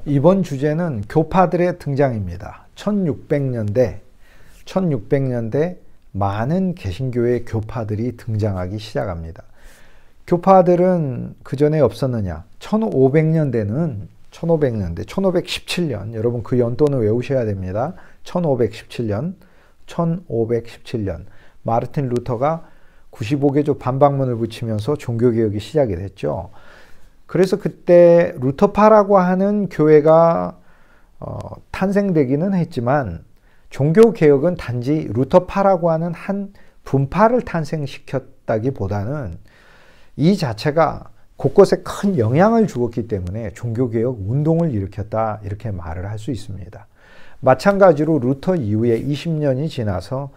이번 주제는 교파들의 등장입니다. 1600년대 많은 개신교의 교파들이 등장하기 시작합니다. 교파들은 그 전에 없었느냐? 1500년대, 1517년, 여러분 그 연도는 외우셔야 됩니다. 1517년, 마르틴 루터가 95개조 반박문을 붙이면서 종교개혁이 시작이 됐죠. 그래서 그때 루터파라고 하는 교회가 탄생되기는 했지만 종교개혁은 단지 루터파라고 하는 한 분파를 탄생시켰다기보다는 이 자체가 곳곳에 큰 영향을 주었기 때문에 종교개혁 운동을 일으켰다, 이렇게 말을 할 수 있습니다. 마찬가지로 루터 이후에 20년이 지나서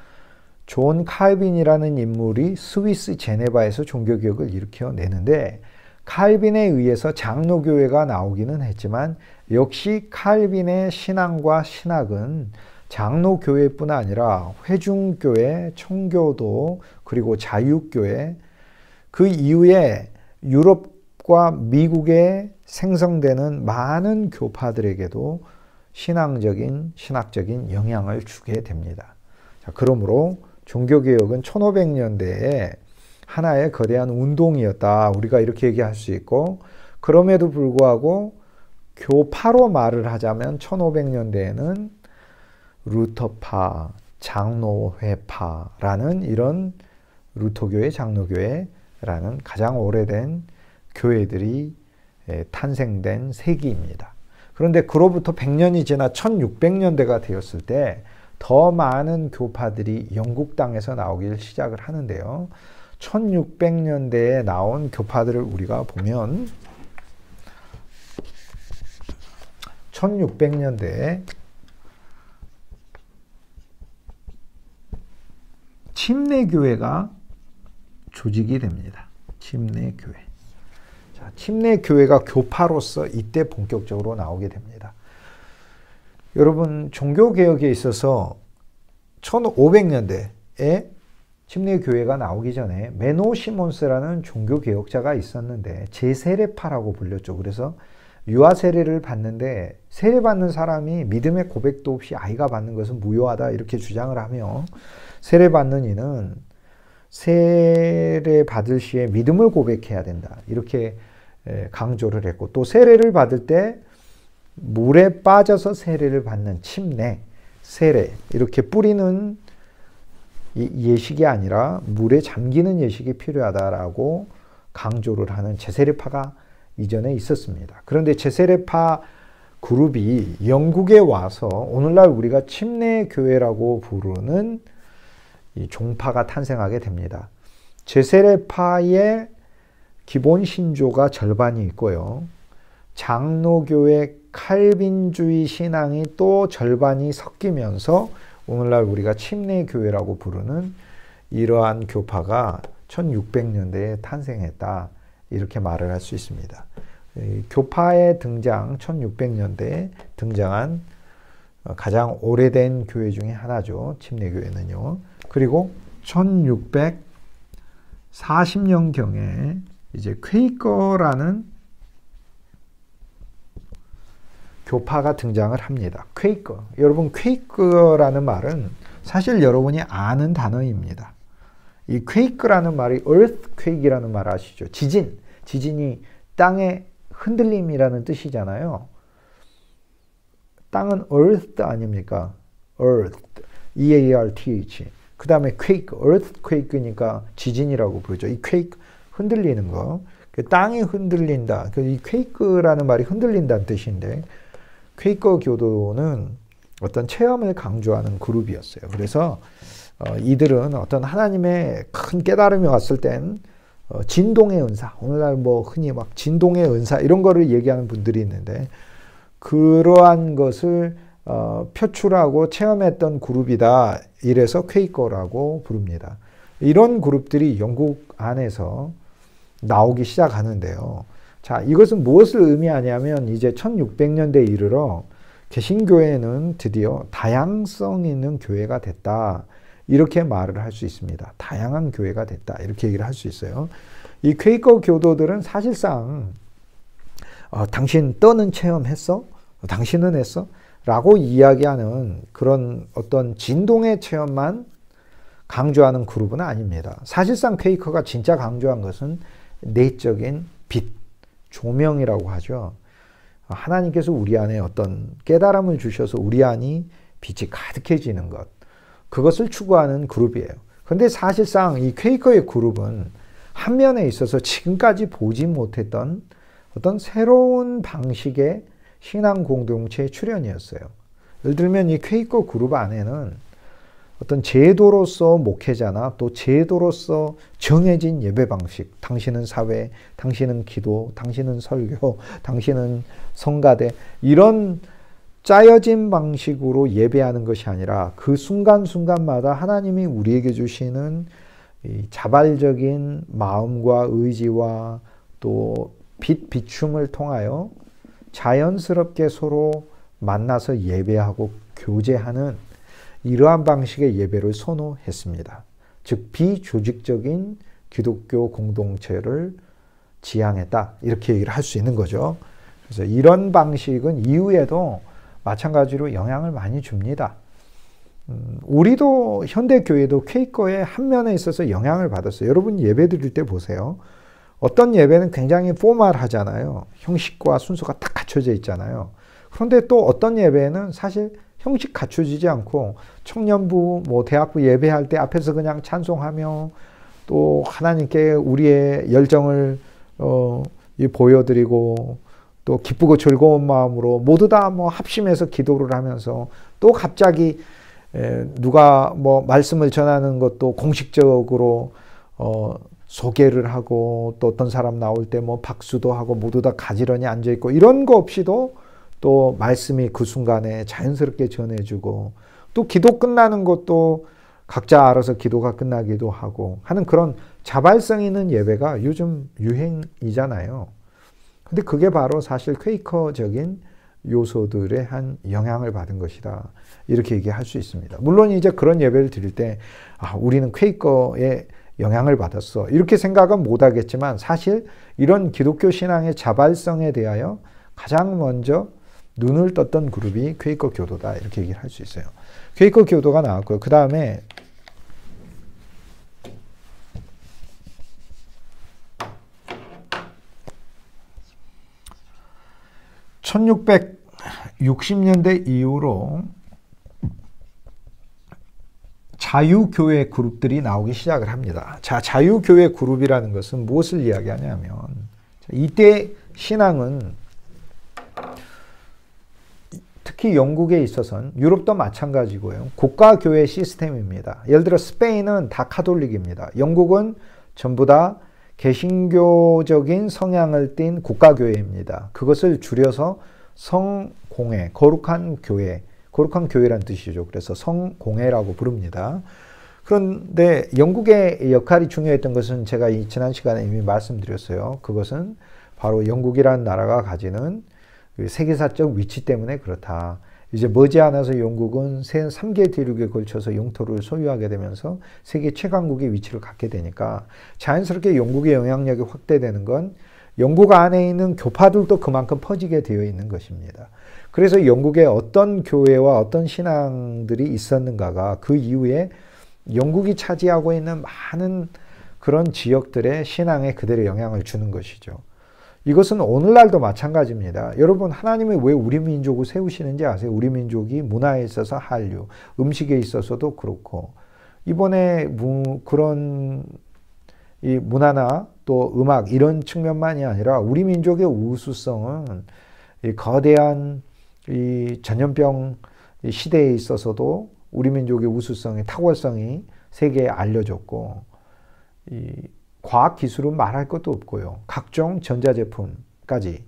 존 칼빈이라는 인물이 스위스 제네바에서 종교개혁을 일으켜내는데, 칼빈에 의해서 장로교회가 나오기는 했지만 역시 칼빈의 신앙과 신학은 장로교회뿐 아니라 회중교회, 청교도, 그리고 자유교회, 그 이후에 유럽과 미국에 생성되는 많은 교파들에게도 신학적인 영향을 주게 됩니다. 자, 그러므로 종교개혁은 1500년대에 하나의 거대한 운동이었다, 우리가 이렇게 얘기할 수 있고, 그럼에도 불구하고 교파로 말을 하자면 1500년대에는 루터파, 장로회파라는 이런 루터교회, 장로교회라는 가장 오래된 교회들이 탄생된 세기입니다. 그런데 그로부터 100년이 지나 1600년대가 되었을 때 더 많은 교파들이 영국 땅에서 나오기 시작을 하는데요. 1600년대에 나온 교파들을 우리가 보면 1600년대에 침례교회가 조직이 됩니다. 침례교회. 자, 침례교회가 교파로서 이때 본격적으로 나오게 됩니다. 여러분, 종교개혁에 있어서 1500년대에 침례교회가 나오기 전에 메노 시몬스라는 종교개혁자가 있었는데 제세례파라고 불렸죠. 그래서 유아 세례를 받는데 세례받는 사람이 믿음의 고백도 없이 아이가 받는 것은 무효하다, 이렇게 주장을 하며 세례받는 이는 세례받을 시에 믿음을 고백해야 된다, 이렇게 강조를 했고, 또 세례를 받을 때 물에 빠져서 세례를 받는 침례, 세례, 이렇게 뿌리는 예식이 아니라 물에 잠기는 예식이 필요하다라고 강조를 하는 제세례파가 이전에 있었습니다. 그런데 제세례파 그룹이 영국에 와서 오늘날 우리가 침례교회라고 부르는 이 종파가 탄생하게 됩니다. 제세례파의 기본 신조가 절반이 있고요. 장로교회 칼빈주의 신앙이 또 절반이 섞이면서 오늘날 우리가 침례교회라고 부르는 이러한 교파가 1600년대에 탄생했다, 이렇게 말을 할 수 있습니다. 교파의 등장, 1600년대에 등장한 가장 오래된 교회 중에 하나죠. 침례교회는요. 그리고 1640년경에 이제 퀘이커라는 교파가 등장을 합니다. 퀘이커. 여러분, 퀘이커라는 말은 사실 여러분이 아는 단어입니다. 이 퀘이크라는 말이 earthquake이라는 말 아시죠? 지진이 땅의 흔들림이라는 뜻이잖아요. 땅은 earth 아닙니까? earth, E-A-R-T-H. 그 다음에 quake, earthquake니까 지진이라고 부르죠. 이 quake, 흔들리는 거. 땅이 흔들린다. 이 quake라는 말이 흔들린다는 뜻인데, 퀘이커 교도는 어떤 체험을 강조하는 그룹이었어요. 그래서 이들은 어떤 하나님의 큰 깨달음이 왔을 땐 진동의 은사, 오늘날 뭐 흔히 막 진동의 은사 이런 거를 얘기하는 분들이 있는데, 그러한 것을 표출하고 체험했던 그룹이다, 이래서 퀘이커라고 부릅니다. 이런 그룹들이 영국 안에서 나오기 시작하는데요. 자, 이것은 무엇을 의미하냐면 이제 1600년대에 이르러 개신교회는 드디어 다양성 있는 교회가 됐다, 이렇게 말을 할 수 있습니다. 다양한 교회가 됐다, 이렇게 얘기를 할 수 있어요. 이 퀘이커 교도들은 사실상 당신 떠는 체험했어? 당신은 했어? 라고 이야기하는 그런 어떤 진동의 체험만 강조하는 그룹은 아닙니다. 사실상 퀘이커가 진짜 강조한 것은 내적인 빛, 조명이라고 하죠. 하나님께서 우리 안에 어떤 깨달음을 주셔서 우리 안이 빛이 가득해지는 것, 그것을 추구하는 그룹이에요. 그런데 사실상 이 퀘이커의 그룹은 한 면에 있어서 지금까지 보지 못했던 어떤 새로운 방식의 신앙 공동체의 출현이었어요. 예를 들면 이 퀘이커 그룹 안에는 어떤 제도로서 목회자나 또 제도로서 정해진 예배 방식, 당신은 사회, 당신은 기도, 당신은 설교, 당신은 성가대, 이런 짜여진 방식으로 예배하는 것이 아니라 그 순간순간마다 하나님이 우리에게 주시는 이 자발적인 마음과 의지와 또 비춤을 통하여 자연스럽게 서로 만나서 예배하고 교제하는 이러한 방식의 예배를 선호했습니다. 즉 비조직적인 기독교 공동체를 지향했다, 이렇게 얘기를 할 수 있는 거죠. 그래서 이런 방식은 이후에도 마찬가지로 영향을 많이 줍니다. 우리도 현대교회도 퀘이커의 한 면에 있어서 영향을 받았어요. 여러분 예배 드릴 때 보세요. 어떤 예배는 굉장히 포멀하잖아요. 형식과 순서가 딱 갖춰져 있잖아요. 그런데 또 어떤 예배는 사실 형식 갖춰지지 않고 청년부, 대학부 예배할 때 앞에서 그냥 찬송하며 또 하나님께 우리의 열정을 보여드리고 또 기쁘고 즐거운 마음으로 모두 다 합심해서 기도를 하면서 또 갑자기 누가 말씀을 전하는 것도 공식적으로 소개를 하고 또 어떤 사람 나올 때 박수도 하고 모두 다 가지런히 앉아있고 이런 거 없이도 또 말씀이 그 순간에 자연스럽게 전해주고 또 기도 끝나는 것도 각자 알아서 기도가 끝나기도 하고 하는 그런 자발성 있는 예배가 요즘 유행이잖아요. 근데 그게 바로 사실 퀘이커적인 요소들의 한 영향을 받은 것이다, 이렇게 얘기할 수 있습니다. 물론 이제 그런 예배를 드릴 때 우리는 퀘이커의 영향을 받았어, 이렇게 생각은 못하겠지만 사실 이런 기독교 신앙의 자발성에 대하여 가장 먼저 눈을 떴던 그룹이 퀘이커 교도다, 이렇게 얘기를 할 수 있어요. 퀘이커 교도가 나왔고요. 그 다음에 1660년대 이후로 자유교회 그룹들이 나오기 시작을 합니다. 자, 자유교회 그룹이라는 것은 무엇을 이야기하냐면 이때 신앙은 특히 영국에 있어서는 유럽도 마찬가지고요. 국가교회 시스템입니다. 예를 들어 스페인은 다 카톨릭입니다. 영국은 전부 다 개신교적인 성향을 띤 국가교회입니다. 그것을 줄여서 성공회, 거룩한 교회, 거룩한 교회란 뜻이죠. 그래서 성공회라고 부릅니다. 그런데 영국의 역할이 중요했던 것은 제가 지난 시간에 이미 말씀드렸어요. 그것은 바로 영국이라는 나라가 가지는 세계사적 위치 때문에 그렇다. 이제 머지않아서 영국은 3개 대륙에 걸쳐서 영토를 소유하게 되면서 세계 최강국의 위치를 갖게 되니까 자연스럽게 영국의 영향력이 확대되는 건 영국 안에 있는 교파들도 그만큼 퍼지게 되어 있는 것입니다. 그래서 영국에 어떤 교회와 어떤 신앙들이 있었는가가 그 이후에 영국이 차지하고 있는 많은 그런 지역들의 신앙에 그대로 영향을 주는 것이죠. 이것은 오늘날도 마찬가지입니다. 여러분, 하나님이 왜 우리 민족을 세우시는지 아세요? 우리 민족이 문화에 있어서 한류, 음식에 있어서도 그렇고, 이번에 그런 이 문화나 또 음악 이런 측면만이 아니라 우리 민족의 우수성은 이 거대한 이 전염병 시대에 있어서도 우리 민족의 우수성이, 탁월성이 세계에 알려졌고, 이 과학 기술은 말할 것도 없고요. 각종 전자제품까지,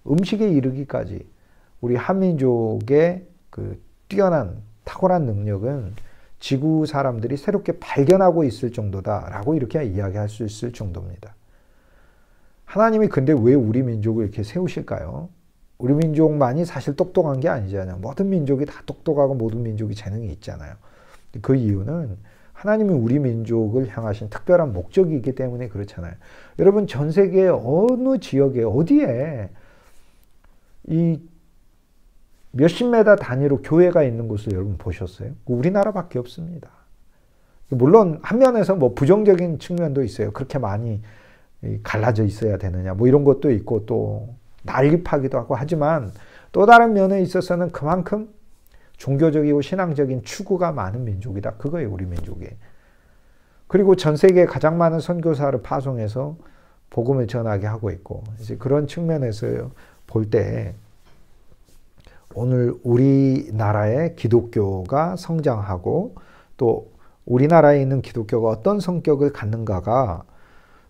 음식에 이르기까지 우리 한민족의 그 뛰어난 탁월한 능력은 지구 사람들이 새롭게 발견하고 있을 정도다라고 이렇게 이야기할 수 있을 정도입니다. 하나님이 근데 왜 우리 민족을 이렇게 세우실까요? 우리 민족만이 사실 똑똑한 게 아니잖아요. 모든 민족이 다 똑똑하고 모든 민족이 재능이 있잖아요. 그 이유는 하나님이 우리 민족을 향하신 특별한 목적이 있기 때문에 그렇잖아요. 여러분, 전 세계 어느 지역에 어디에 이 몇십 메다 단위로 교회가 있는 곳을 여러분 보셨어요? 우리나라밖에 없습니다. 물론 한 면에서 뭐 부정적인 측면도 있어요. 그렇게 많이 갈라져 있어야 되느냐 뭐 이런 것도 있고 또 난립하기도 하고 하지만 또 다른 면에 있어서는 그만큼 종교적이고 신앙적인 추구가 많은 민족이다. 그거예요, 우리 민족이. 그리고 전 세계에 가장 많은 선교사를 파송해서 복음을 전하게 하고 있고 이제 그런 측면에서 볼 때 오늘 우리나라의 기독교가 성장하고 또 우리나라에 있는 기독교가 어떤 성격을 갖는가가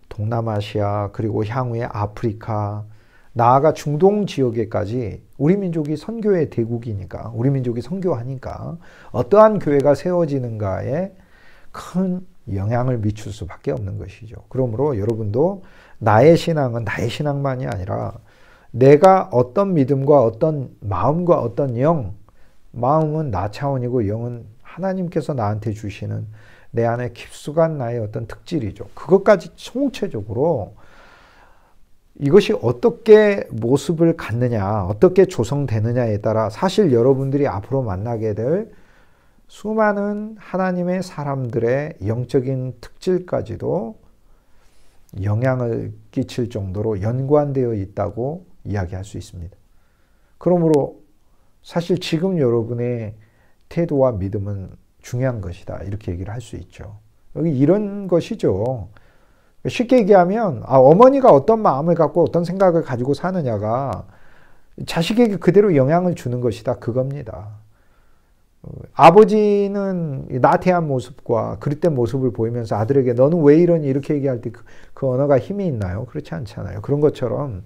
동남아시아 그리고 향후에 아프리카 나아가 중동 지역에까지 우리 민족이 선교의 대국이니까 우리 민족이 선교하니까 어떠한 교회가 세워지는가에 큰 영향을 미칠 수밖에 없는 것이죠. 그러므로 여러분도 나의 신앙은 나의 신앙만이 아니라 내가 어떤 믿음과 어떤 마음과 어떤 영, 마음은 나 차원이고 영은 하나님께서 나한테 주시는 내 안에 깊숙한 나의 어떤 특질이죠. 그것까지 총체적으로 이것이 어떻게 모습을 갖느냐, 어떻게 조성되느냐에 따라 사실 여러분들이 앞으로 만나게 될 수많은 하나님의 사람들의 영적인 특질까지도 영향을 끼칠 정도로 연관되어 있다고 이야기할 수 있습니다. 그러므로 사실 지금 여러분의 태도와 믿음은 중요한 것이다. 이렇게 얘기를 할 수 있죠. 여기 이런 것이죠. 쉽게 얘기하면 어머니가 어떤 마음을 갖고 어떤 생각을 가지고 사느냐가 자식에게 그대로 영향을 주는 것이다. 그겁니다. 아버지는 나태한 모습과 그릇된 모습을 보이면서 아들에게 너는 왜 이러니 이렇게 얘기할 때 그 언어가 힘이 있나요? 그렇지 않잖아요. 그런 것처럼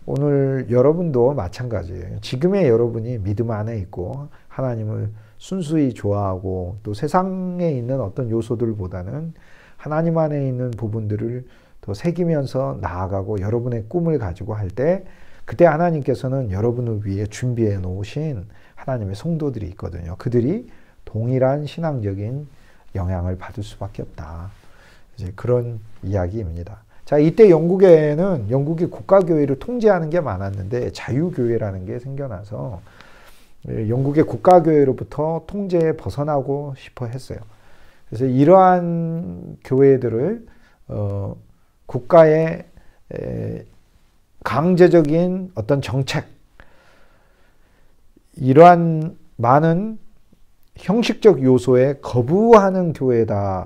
오늘 여러분도 마찬가지예요. 지금의 여러분이 믿음 안에 있고 하나님을 순수히 좋아하고 또 세상에 있는 어떤 요소들보다는 하나님 안에 있는 부분들을 더 새기면서 나아가고 여러분의 꿈을 가지고 할 때 그때 하나님께서는 여러분을 위해 준비해 놓으신 하나님의 성도들이 있거든요. 그들이 동일한 신앙적인 영향을 받을 수밖에 없다. 이제 그런 이야기입니다. 자, 이때 영국에는 영국이 국가교회를 통제하는 게 많았는데 자유교회라는 게 생겨나서 영국의 국가교회로부터 통제에 벗어나고 싶어 했어요. 그래서 이러한 교회들을 국가의 강제적인 어떤 정책, 이러한 많은 형식적 요소에 거부하는 교회다라고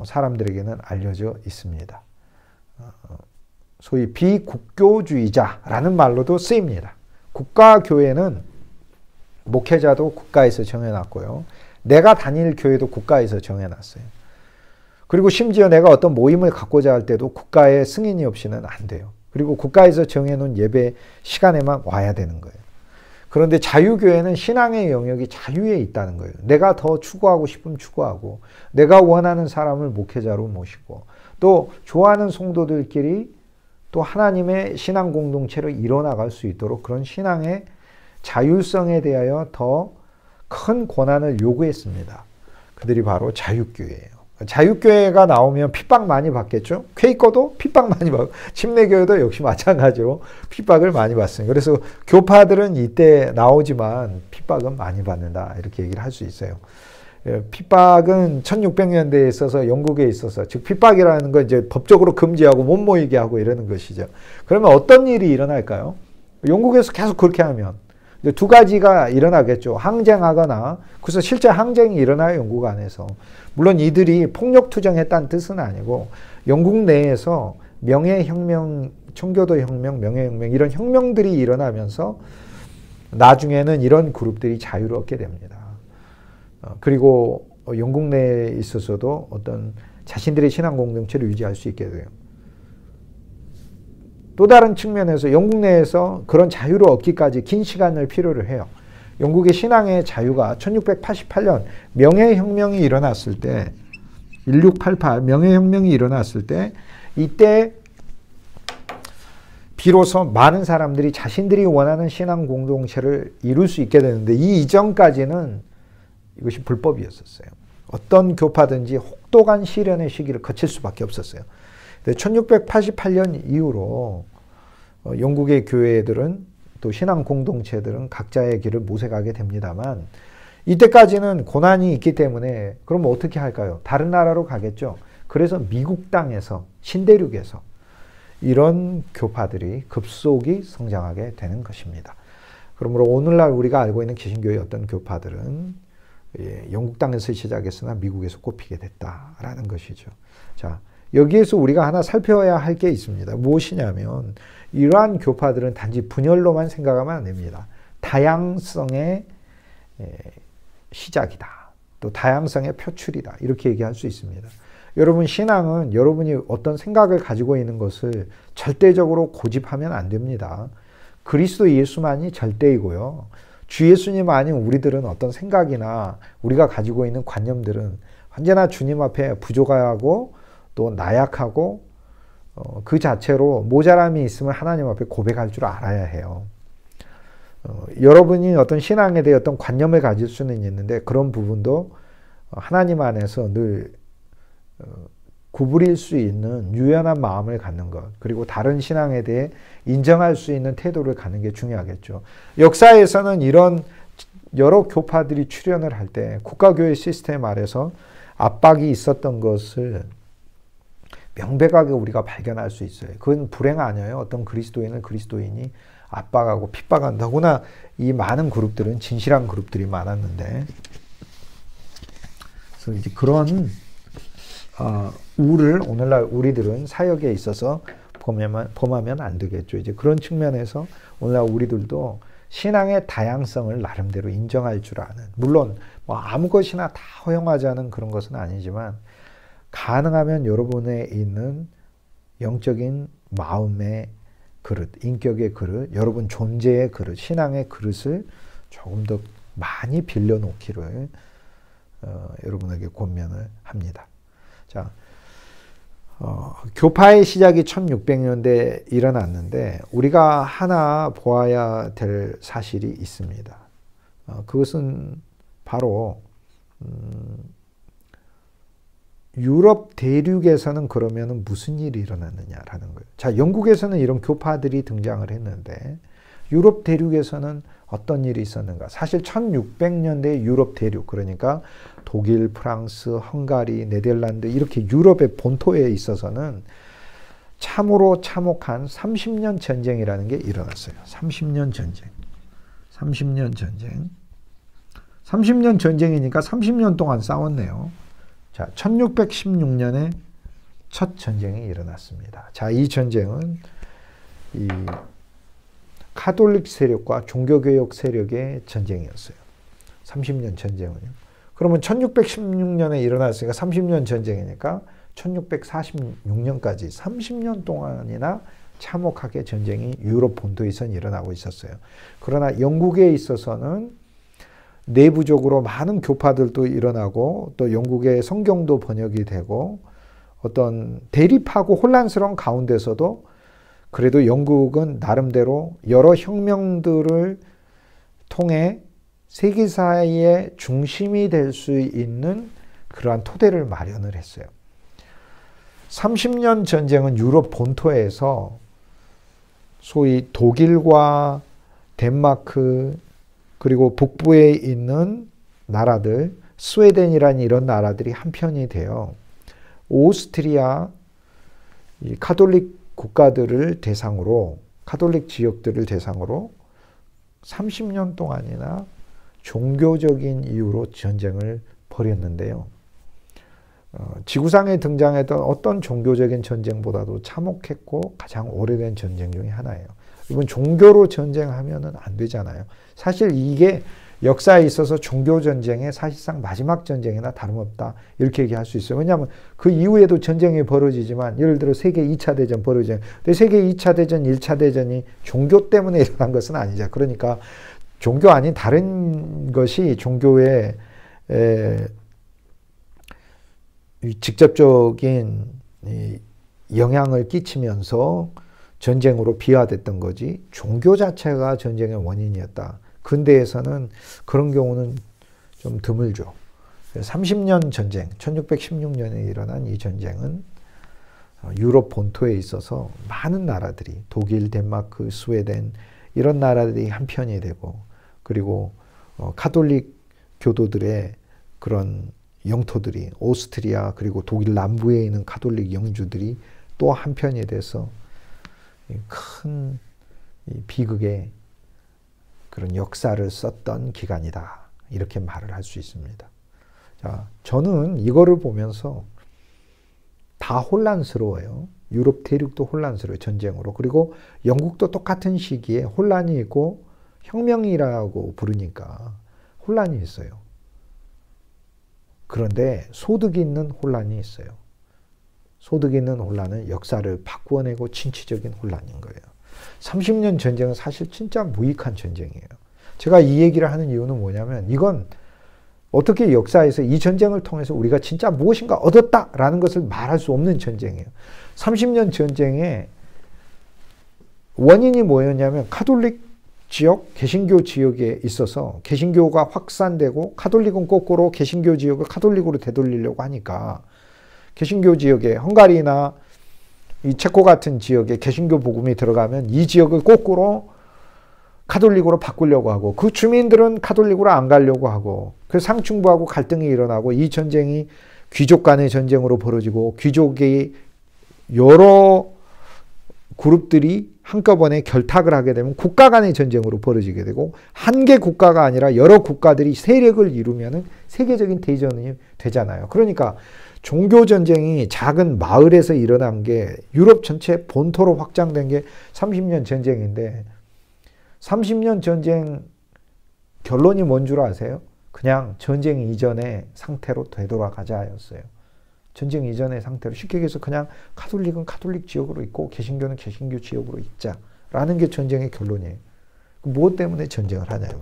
사람들에게는 알려져 있습니다. 소위 비국교주의자라는 말로도 쓰입니다. 국가교회는 목회자도 국가에서 정해놨고요. 내가 다닐 교회도 국가에서 정해놨어요. 그리고 심지어 내가 어떤 모임을 갖고자 할 때도 국가의 승인이 없이는 안 돼요. 그리고 국가에서 정해놓은 예배 시간에만 와야 되는 거예요. 그런데 자유교회는 신앙의 영역이 자유에 있다는 거예요. 내가 더 추구하고 싶으면 추구하고 내가 원하는 사람을 목회자로 모시고 또 좋아하는 성도들끼리 또 하나님의 신앙 공동체로 이뤄나갈 수 있도록 그런 신앙의 자율성에 대하여 더 큰 권한을 요구했습니다. 그들이 바로 자유교회예요. 자유교회가 나오면 핍박 많이 받겠죠. 퀘이커도 핍박 많이 받고 침례교회도 역시 마찬가지로 핍박을 많이 받습니다. 그래서 교파들은 이때 나오지만 핍박은 많이 받는다 이렇게 얘기를 할 수 있어요. 핍박은 1600년대에 있어서 영국에 있어서 즉 핍박이라는 건 이제 법적으로 금지하고 못 모이게 하고 이러는 것이죠. 그러면 어떤 일이 일어날까요? 영국에서 계속 그렇게 하면 두 가지가 일어나겠죠. 항쟁하거나 그래서 실제 항쟁이 일어나요. 영국 안에서. 물론 이들이 폭력투쟁했다는 뜻은 아니고 영국 내에서 명예혁명, 청교도혁명, 명예혁명 이런 혁명들이 일어나면서 나중에는 이런 그룹들이 자유를 얻게 됩니다. 그리고 영국 내에 있어서도 어떤 자신들의 신앙 공동체를 유지할 수 있게 돼요. 또 다른 측면에서 영국 내에서 그런 자유를 얻기까지 긴 시간을 필요로 해요. 영국의 신앙의 자유가 1688년 명예혁명이 일어났을 때 1688 명예혁명이 일어났을 때 이때 비로소 많은 사람들이 자신들이 원하는 신앙 공동체를 이룰 수 있게 되는데 이 이전까지는 이것이 불법이었었어요. 어떤 교파든지 혹독한 시련의 시기를 거칠 수밖에 없었어요. 1688년 이후로 영국의 교회들은 또 신앙 공동체들은 각자의 길을 모색하게 됩니다만 이때까지는 고난이 있기 때문에 그럼 어떻게 할까요? 다른 나라로 가겠죠. 그래서 미국 땅에서 신대륙에서 이런 교파들이 급속히 성장하게 되는 것입니다. 그러므로 오늘날 우리가 알고 있는 개신교의 어떤 교파들은 영국 땅에서 시작했으나 미국에서 꼽히게 됐다라는 것이죠. 자, 여기에서 우리가 하나 살펴야 할 게 있습니다. 무엇이냐면 이러한 교파들은 단지 분열로만 생각하면 안 됩니다. 다양성의 시작이다. 또 다양성의 표출이다. 이렇게 얘기할 수 있습니다. 여러분 신앙은 여러분이 어떤 생각을 가지고 있는 것을 절대적으로 고집하면 안 됩니다. 그리스도 예수만이 절대이고요. 주 예수님 아닌 우리들은 어떤 생각이나 우리가 가지고 있는 관념들은 언제나 주님 앞에 부족하고 또 나약하고 그 자체로 모자람이 있으면 하나님 앞에 고백할 줄 알아야 해요. 여러분이 어떤 신앙에 대해 어떤 관념을 가질 수는 있는데 그런 부분도 하나님 안에서 늘 구부릴 수 있는 유연한 마음을 갖는 것, 그리고 다른 신앙에 대해 인정할 수 있는 태도를 갖는 게 중요하겠죠. 역사에서는 이런 여러 교파들이 출현을 할 때 국가교회 시스템 아래서 압박이 있었던 것을 명백하게 우리가 발견할 수 있어요. 그건 불행 아니에요. 어떤 그리스도인이 압박하고 핍박한다. 더구나 이 많은 그룹들은 진실한 그룹들이 많았는데, 그래서 이제 그런 우를 오늘날 우리들은 사역에 있어서 범하면 안 되겠죠. 이제 그런 측면에서 오늘날 우리들도 신앙의 다양성을 나름대로 인정할 줄 아는, 물론 뭐 아무 것이나 다 허용하자는 그런 것은 아니지만 가능하면 여러분에 있는 영적인 마음의 그릇, 인격의 그릇, 여러분 존재의 그릇, 신앙의 그릇을 조금 더 많이 빌려놓기를 여러분에게 권면을 합니다. 자, 교파의 시작이 1600년대에 일어났는데 우리가 하나 보아야 될 사실이 있습니다. 그것은 바로 유럽 대륙에서는 그러면 무슨 일이 일어났느냐라는 거예요. 자, 영국에서는 이런 교파들이 등장을 했는데 유럽 대륙에서는 어떤 일이 있었는가? 사실 1600년대 유럽 대륙, 그러니까 독일, 프랑스, 헝가리, 네덜란드 이렇게 유럽의 본토에 있어서는 참으로 참혹한 30년 전쟁이라는 게 일어났어요. 30년 전쟁. 30년 전쟁. 30년 전쟁이니까 30년 동안 싸웠네요. 자, 1616년에 첫 전쟁이 일어났습니다. 자, 이 전쟁은 이 카톨릭 세력과 종교개혁 세력의 전쟁이었어요. 30년 전쟁은요. 그러면 1616년에 일어났으니까 30년 전쟁이니까 1646년까지 30년 동안이나 참혹하게 전쟁이 유럽 본토에서 일어나고 있었어요. 그러나 영국에 있어서는 내부적으로 많은 교파들도 일어나고 또 영국의 성경도 번역이 되고 어떤 대립하고 혼란스러운 가운데서도 그래도 영국은 나름대로 여러 혁명들을 통해 세계사의 중심이 될 수 있는 그러한 토대를 마련을 했어요. 30년 전쟁은 유럽 본토에서 소위 독일과 덴마크 그리고 북부에 있는 나라들, 스웨덴이라는 이런 나라들이 한편이 되어 오스트리아, 이 카톨릭 국가들을 대상으로, 카톨릭 지역들을 대상으로 30년 동안이나 종교적인 이유로 전쟁을 벌였는데요. 지구상에 등장했던 어떤 종교적인 전쟁보다도 참혹했고 가장 오래된 전쟁 중에 하나예요. 이건 종교로 전쟁하면은 안 되잖아요. 사실 이게 역사에 있어서 종교 전쟁의 사실상 마지막 전쟁이나 다름없다 이렇게 얘기할 수 있어요. 왜냐하면 그 이후에도 전쟁이 벌어지지만 예를 들어 세계 2차 대전 벌어지잖아요. 근데 세계 2차 대전, 1차 대전이 종교 때문에 일어난 것은 아니죠. 그러니까 종교 아닌 다른 것이 종교에 직접적인 영향을 끼치면서 전쟁으로 비화됐던 거지 종교 자체가 전쟁의 원인이었다. 근대에서는 그런 경우는 좀 드물죠. 30년 전쟁, 1616년에 일어난 이 전쟁은 유럽 본토에 있어서 많은 나라들이 독일, 덴마크, 스웨덴 이런 나라들이 한편이 되고, 그리고 가톨릭 교도들의 그런 영토들이 오스트리아 그리고 독일 남부에 있는 가톨릭 영주들이 또 한편이 돼서 큰 비극의 그런 역사를 썼던 기간이다. 이렇게 말을 할 수 있습니다. 자, 저는 이거를 보면서 다 혼란스러워요. 유럽 대륙도 혼란스러워요. 전쟁으로. 그리고 영국도 똑같은 시기에 혼란이 있고 혁명이라고 부르니까 혼란이 있어요. 그런데 소득이 있는 혼란이 있어요. 소득이 있는 혼란은 역사를 바꾸어내고 진취적인 혼란인 거예요. 30년 전쟁은 사실 진짜 무익한 전쟁이에요. 제가 이 얘기를 하는 이유는 뭐냐면 이건 어떻게 역사에서 이 전쟁을 통해서 우리가 진짜 무엇인가 얻었다라는 것을 말할 수 없는 전쟁이에요. 30년 전쟁의 원인이 뭐였냐면 가톨릭 지역, 개신교 지역에 있어서 개신교가 확산되고 가톨릭은 거꾸로 개신교 지역을 가톨릭으로 되돌리려고 하니까 개신교 지역에 헝가리나 이 체코 같은 지역에 개신교 복음이 들어가면 이 지역을 거꾸로 가톨릭으로 바꾸려고 하고 그 주민들은 가톨릭으로 안 가려고 하고 그 상층부하고 갈등이 일어나고 이 전쟁이 귀족 간의 전쟁으로 벌어지고 귀족의 여러 그룹들이 한꺼번에 결탁을 하게 되면 국가 간의 전쟁으로 벌어지게 되고 한 개 국가가 아니라 여러 국가들이 세력을 이루면은 세계적인 대전이 되잖아요. 그러니까 종교 전쟁이 작은 마을에서 일어난 게 유럽 전체 본토로 확장된 게 30년 전쟁인데 30년 전쟁 결론이 뭔 줄 아세요? 그냥 전쟁 이전의 상태로 되돌아가자였어요. 전쟁 이전의 상태로 쉽게 얘기해서 그냥 가톨릭은 가톨릭 지역으로 있고 개신교는 개신교 지역으로 있자라는 게 전쟁의 결론이에요. 무엇 때문에 전쟁을 하냐고요.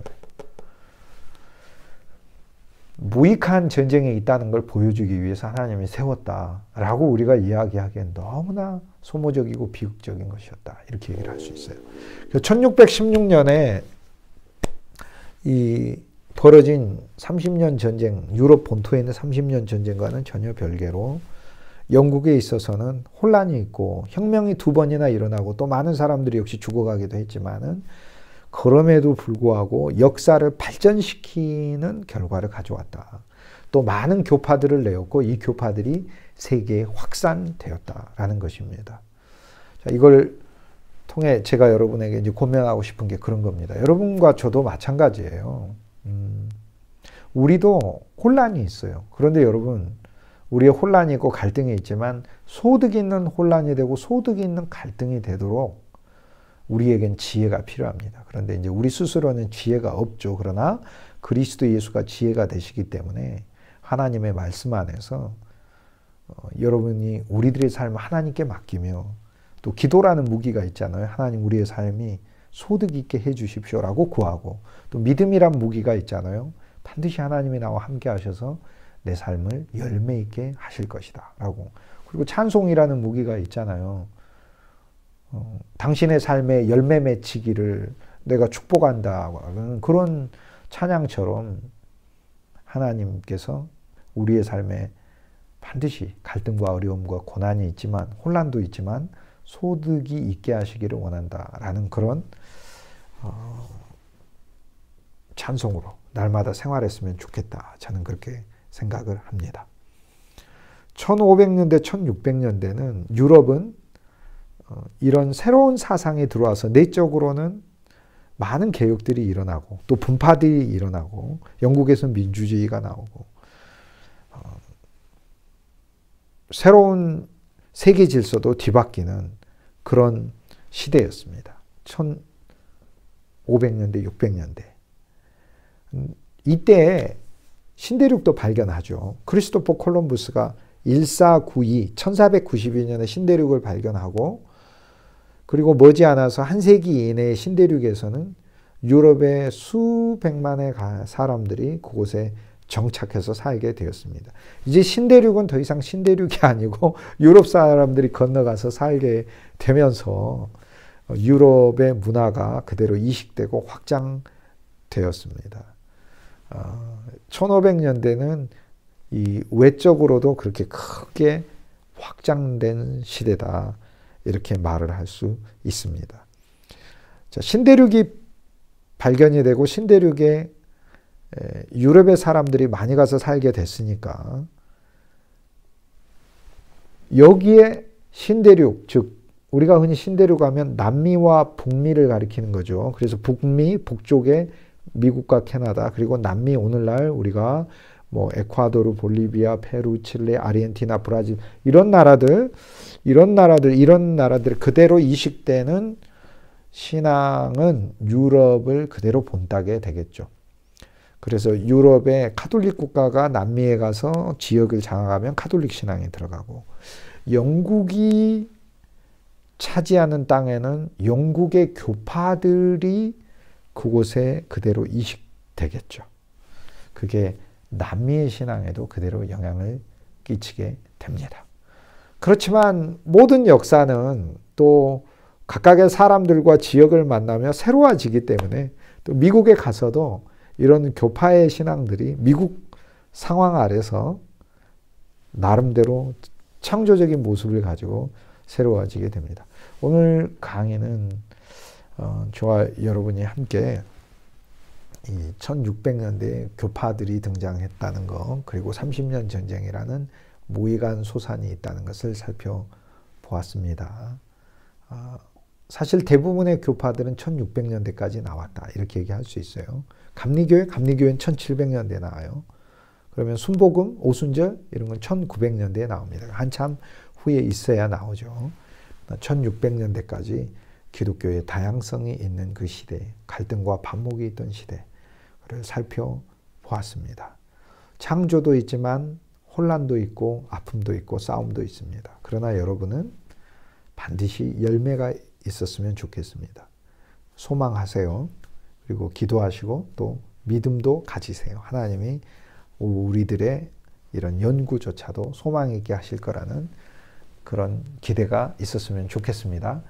무익한 전쟁에 있다는 걸 보여주기 위해서 하나님이 세웠다라고 우리가 이야기하기엔 너무나 소모적이고 비극적인 것이었다. 이렇게 얘기를 할 수 있어요. 1616년에 이 벌어진 30년 전쟁, 유럽 본토에 있는 30년 전쟁과는 전혀 별개로 영국에 있어서는 혼란이 있고 혁명이 2번이나 일어나고 또 많은 사람들이 역시 죽어가기도 했지만은 그럼에도 불구하고 역사를 발전시키는 결과를 가져왔다. 또 많은 교파들을 내었고 이 교파들이 세계에 확산되었다라는 것입니다. 자, 이걸 통해 제가 여러분에게 이제 고민하고 싶은 게 그런 겁니다. 여러분과 저도 마찬가지예요. 우리도 혼란이 있어요. 그런데 여러분, 우리의 혼란이 있고 갈등이 있지만 소득이 있는 혼란이 되고 소득이 있는 갈등이 되도록 우리에겐 지혜가 필요합니다. 그런데 이제 우리 스스로는 지혜가 없죠. 그러나 그리스도 예수가 지혜가 되시기 때문에 하나님의 말씀 안에서 여러분이 우리들의 삶을 하나님께 맡기며 또 기도라는 무기가 있잖아요. 하나님 우리의 삶이 소득 있게 해 주십시오라고 구하고 또 믿음이란 무기가 있잖아요. 반드시 하나님이 나와 함께 하셔서 내 삶을 열매 있게 하실 것이다 라고. 그리고 찬송이라는 무기가 있잖아요. 당신의 삶에 열매 맺히기를 내가 축복한다. 그런 찬양처럼 하나님께서 우리의 삶에 반드시 갈등과 어려움과 고난이 있지만 혼란도 있지만 소득이 있게 하시기를 원한다라는 그런 찬송으로 날마다 생활했으면 좋겠다. 저는 그렇게 생각을 합니다. 1500년대, 1600년대는 유럽은 이런 새로운 사상이 들어와서 내적으로는 많은 개혁들이 일어나고 또 분파들이 일어나고 영국에서 민주주의가 나오고 새로운 세계 질서도 뒤바뀌는 그런 시대였습니다. 1500년대, 600년대. 이때 신대륙도 발견하죠. 크리스토퍼 콜럼부스가 1492년에 신대륙을 발견하고 그리고 머지않아서 한 세기 이내의 신대륙에서는 유럽의 수백만의 사람들이 그곳에 정착해서 살게 되었습니다. 이제 신대륙은 더 이상 신대륙이 아니고 유럽 사람들이 건너가서 살게 되면서 유럽의 문화가 그대로 이식되고 확장되었습니다. 1500년대는 이 외적으로도 그렇게 크게 확장된 시대다. 이렇게 말을 할 수 있습니다. 자, 신대륙이 발견이 되고 신대륙에 유럽의 사람들이 많이 가서 살게 됐으니까 여기에 신대륙, 즉 우리가 흔히 신대륙 하면 남미와 북미를 가리키는 거죠. 그래서 북미, 북쪽에 미국과 캐나다, 그리고 남미 오늘날 우리가 뭐 에콰도르, 볼리비아, 페루, 칠레, 아르헨티나, 브라질 이런 나라들 그대로 이식되는 신앙은 유럽을 그대로 본따게 되겠죠. 그래서 유럽의 카톨릭 국가가 남미에 가서 지역을 장악하면 카톨릭 신앙이 들어가고, 영국이 차지하는 땅에는 영국의 교파들이 그곳에 그대로 이식되겠죠. 그게 남미의 신앙에도 그대로 영향을 끼치게 됩니다. 그렇지만 모든 역사는 또 각각의 사람들과 지역을 만나며 새로워지기 때문에 또 미국에 가서도 이런 교파의 신앙들이 미국 상황 아래서 나름대로 창조적인 모습을 가지고 새로워지게 됩니다. 오늘 강의는 저와 여러분이 함께 이 1600년대에 교파들이 등장했다는 것, 그리고 30년 전쟁이라는 모의간 소산이 있다는 것을 살펴보았습니다. 사실 대부분의 교파들은 1600년대까지 나왔다, 이렇게 얘기할 수 있어요. 감리교회는 1700년대에 나와요. 그러면 순복음, 오순절 이런 건 1900년대에 나옵니다. 한참 후에 있어야 나오죠. 1600년대까지 기독교의 다양성이 있는 그 시대, 갈등과 반목이 있던 시대를 살펴보았습니다. 창조도 있지만 혼란도 있고 아픔도 있고 싸움도 있습니다. 그러나 여러분은 반드시 열매가 있었으면 좋겠습니다. 소망하세요. 그리고 기도하시고 또 믿음도 가지세요. 하나님이 우리들의 이런 연구조차도 소망 있게 하실 거라는 그런 기대가 있었으면 좋겠습니다.